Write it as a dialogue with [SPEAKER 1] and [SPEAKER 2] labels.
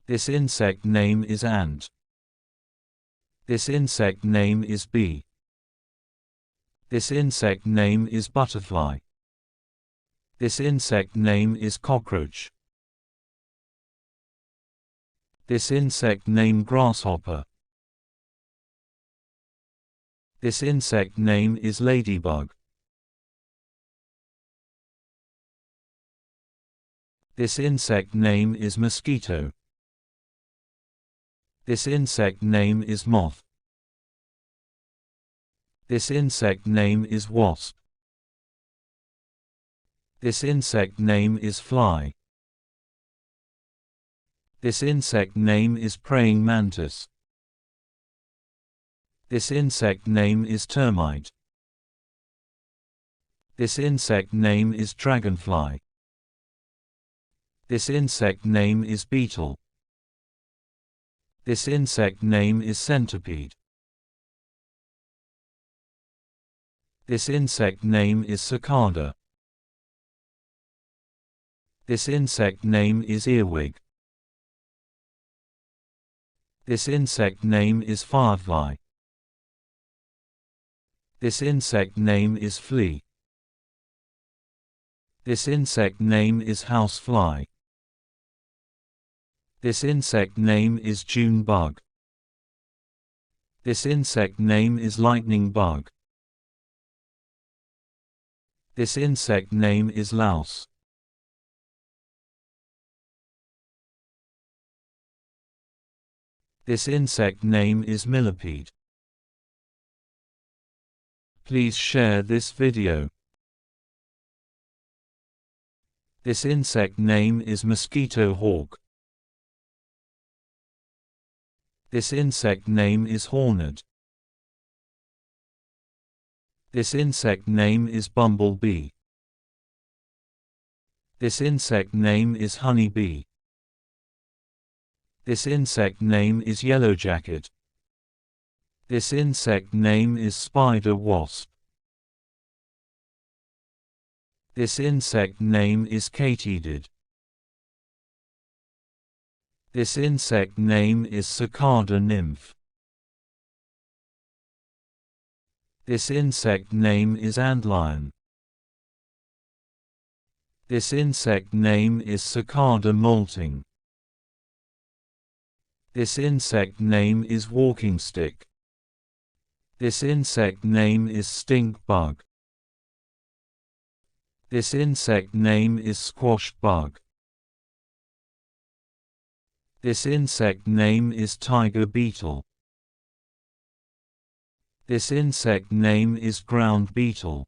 [SPEAKER 1] This insect name is ant. This insect name is bee. This insect name is butterfly. This insect name is cockroach. This insect name grasshopper. This insect name is ladybug. This insect name is mosquito. This insect name is moth. This insect name is wasp. This insect name is fly. This insect name is praying mantis. This insect name is termite. This insect name is dragonfly. This insect name is beetle. This insect name is centipede. This insect name is cicada. This insect name is earwig. This insect name is firefly. This insect name is flea. This insect name is housefly. This insect name is June bug. This insect name is lightning bug. This insect name is louse. This insect name is millipede. Please share this video. This insect name is mosquito hawk. This insect name is hornet. This insect name is bumblebee. This insect name is honeybee. This insect name is yellowjacket. This insect name is spider wasp. This insect name is katydid. This insect name is cicada nymph. This insect name is antlion. This insect name is cicada molting. This insect name is walking stick. This insect name is stink bug. This insect name is squash bug. This insect name is tiger beetle. This insect name is ground beetle.